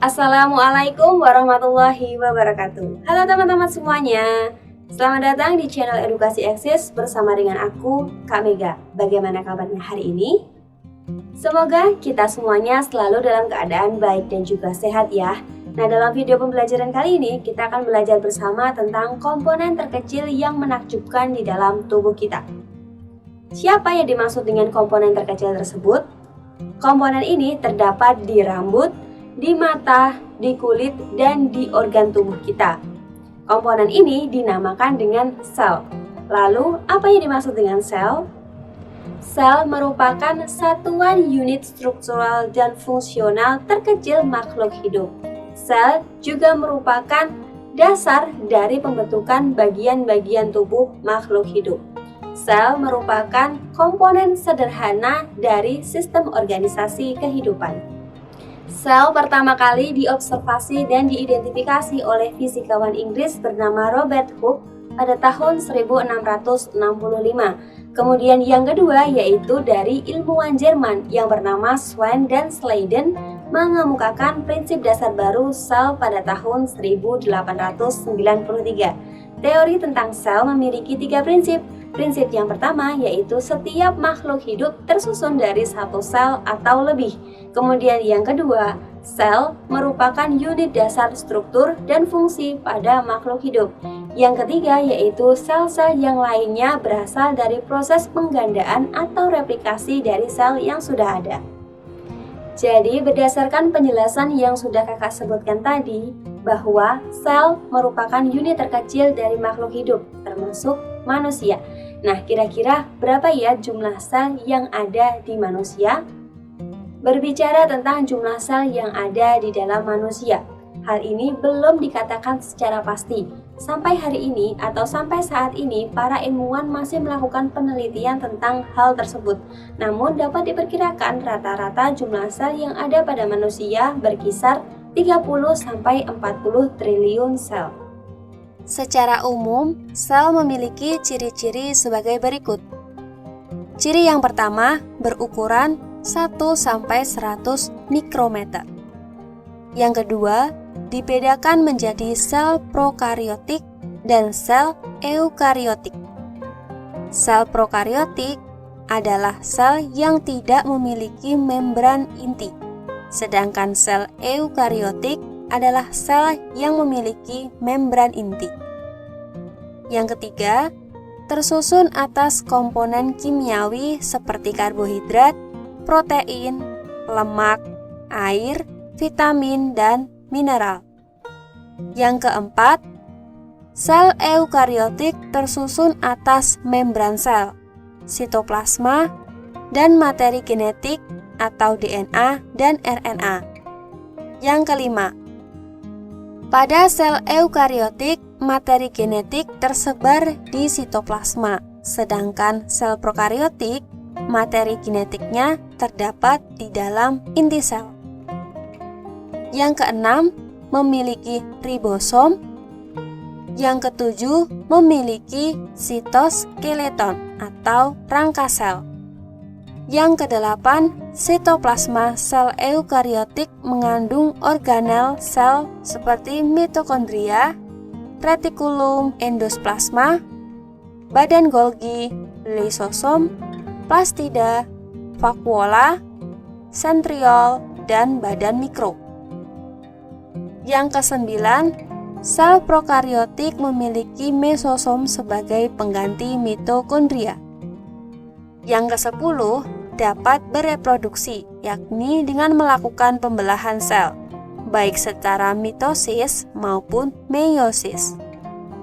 Assalamualaikum warahmatullahi wabarakatuh. Halo teman-teman semuanya. Selamat datang di channel Edukasi Eksis bersama dengan aku, Kak Mega. Bagaimana kabarnya hari ini? Semoga kita semuanya selalu dalam keadaan baik dan juga sehat ya. Nah, dalam video pembelajaran kali ini kita akan belajar bersama tentang komponen terkecil yang menakjubkan di dalam tubuh kita. Siapa yang dimaksud dengan komponen terkecil tersebut? Komponen ini terdapat di rambut, di mata, di kulit, dan di organ tubuh kita. Komponen ini dinamakan dengan sel. Lalu, apa yang dimaksud dengan sel? Sel merupakan satuan unit struktural dan fungsional terkecil makhluk hidup. Sel juga merupakan dasar dari pembentukan bagian-bagian tubuh makhluk hidup. Sel merupakan komponen sederhana dari sistem organisasi kehidupan. Sel pertama kali diobservasi dan diidentifikasi oleh fisikawan Inggris bernama Robert Hooke pada tahun 1665. Kemudian yang kedua yaitu dari ilmuwan Jerman yang bernama Schwann dan Schleiden mengemukakan prinsip dasar baru sel pada tahun 1893. Teori tentang sel memiliki 3 prinsip. Prinsip yang pertama yaitu setiap makhluk hidup tersusun dari satu sel atau lebih. Kemudian yang kedua, sel merupakan unit dasar struktur dan fungsi pada makhluk hidup. Yang ketiga yaitu sel-sel yang lainnya berasal dari proses penggandaan atau replikasi dari sel yang sudah ada. Jadi berdasarkan penjelasan yang sudah kakak sebutkan tadi, bahwa sel merupakan unit terkecil dari makhluk hidup, termasuk manusia. Nah, kira-kira berapa ya jumlah sel yang ada di manusia? Berbicara tentang jumlah sel yang ada di dalam manusia, hal ini belum dikatakan secara pasti. Sampai hari ini atau sampai saat ini, para ilmuwan masih melakukan penelitian tentang hal tersebut. Namun, dapat diperkirakan rata-rata jumlah sel yang ada pada manusia berkisar 30-40 triliun sel. Secara umum, sel memiliki ciri-ciri sebagai berikut. Ciri yang pertama berukuran 1-100 mikrometer. Yang kedua, dibedakan menjadi sel prokariotik dan sel eukariotik. Sel prokariotik adalah sel yang tidak memiliki membran inti, sedangkan sel eukariotik adalah sel yang memiliki membran inti. Yang ketiga, tersusun atas komponen kimiawi seperti karbohidrat, protein, lemak, air, vitamin, dan mineral. Yang keempat, sel eukariotik tersusun atas membran sel, sitoplasma, dan materi genetik atau DNA dan RNA. Yang kelima, pada sel eukariotik, materi genetik tersebar di sitoplasma, sedangkan sel prokariotik, materi genetiknya terdapat di dalam inti sel. Yang keenam, memiliki ribosom. Yang ketujuh, memiliki sitoskeleton atau rangka sel. Yang kedelapan, sitoplasma sel eukariotik mengandung organel sel seperti mitokondria, retikulum endosplasma, badan Golgi, lisosom, plastida, vakuola, sentriol, dan badan mikro. Yang kesembilan, sel prokariotik memiliki mesosom sebagai pengganti mitokondria. Yang kesepuluh, dapat bereproduksi, yakni dengan melakukan pembelahan sel, baik secara mitosis maupun meiosis.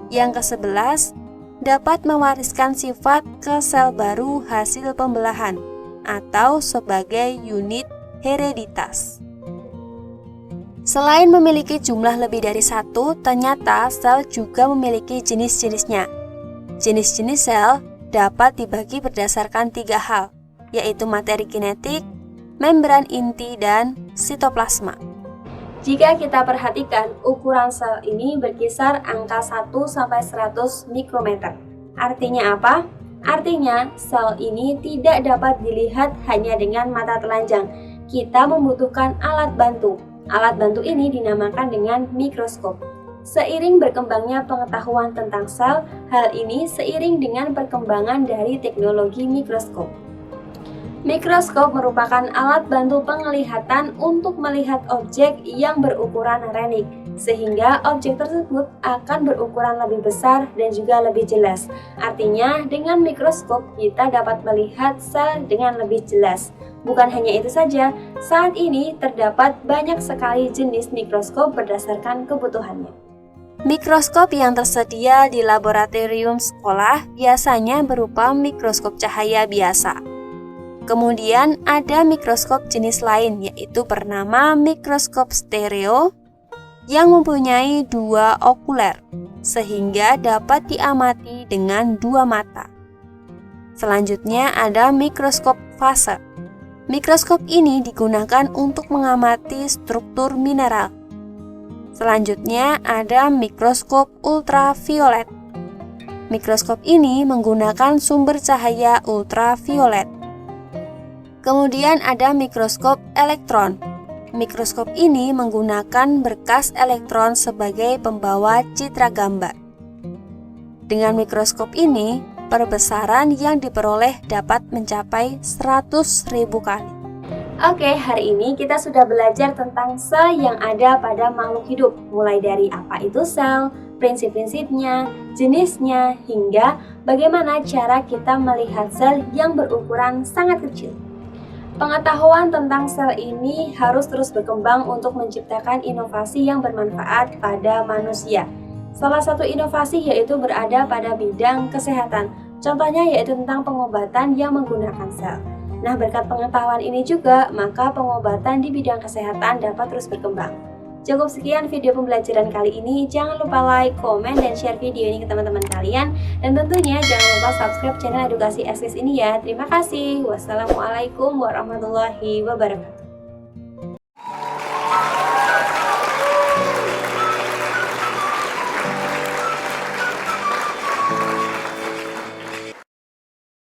Yang kesebelas, dapat mewariskan sifat ke sel baru hasil pembelahan, atau sebagai unit hereditas. Selain memiliki jumlah lebih dari satu, ternyata sel juga memiliki jenis-jenisnya. Jenis-jenis sel dapat dibagi berdasarkan 3 hal, yaitu materi genetik, membran inti, dan sitoplasma. Jika kita perhatikan, ukuran sel ini berkisar angka 1-100 mikrometer. Artinya apa? Artinya, sel ini tidak dapat dilihat hanya dengan mata telanjang. Kita membutuhkan alat bantu. Alat bantu ini dinamakan dengan mikroskop. Seiring berkembangnya pengetahuan tentang sel, hal ini seiring dengan perkembangan dari teknologi mikroskop. Mikroskop merupakan alat bantu penglihatan untuk melihat objek yang berukuran renik, sehingga objek tersebut akan berukuran lebih besar dan juga lebih jelas. Artinya, dengan mikroskop kita dapat melihat sel dengan lebih jelas. Bukan hanya itu saja, saat ini terdapat banyak sekali jenis mikroskop berdasarkan kebutuhannya. Mikroskop yang tersedia di laboratorium sekolah biasanya berupa mikroskop cahaya biasa. Kemudian ada mikroskop jenis lain, yaitu bernama mikroskop stereo yang mempunyai dua okuler sehingga dapat diamati dengan dua mata. Selanjutnya ada mikroskop fase. Mikroskop ini digunakan untuk mengamati struktur mineral. Selanjutnya ada mikroskop ultraviolet. Mikroskop ini menggunakan sumber cahaya ultraviolet. Kemudian ada mikroskop elektron. Mikroskop ini menggunakan berkas elektron sebagai pembawa citra gambar. Dengan mikroskop ini, perbesaran yang diperoleh dapat mencapai 100.000 kali. Oke, hari ini kita sudah belajar tentang sel yang ada pada makhluk hidup, mulai dari apa itu sel, prinsip-prinsipnya, jenisnya, hingga bagaimana cara kita melihat sel yang berukuran sangat kecil. Pengetahuan tentang sel ini harus terus berkembang untuk menciptakan inovasi yang bermanfaat pada manusia. Salah satu inovasi yaitu berada pada bidang kesehatan. Contohnya yaitu tentang pengobatan yang menggunakan sel. Nah, berkat pengetahuan ini juga, maka pengobatan di bidang kesehatan dapat terus berkembang. Cukup sekian video pembelajaran kali ini. Jangan lupa like, komen, dan share video ini ke teman-teman kalian. Dan tentunya jangan lupa subscribe channel Edukasi Eksis ini ya. Terima kasih. Wassalamualaikum warahmatullahi wabarakatuh.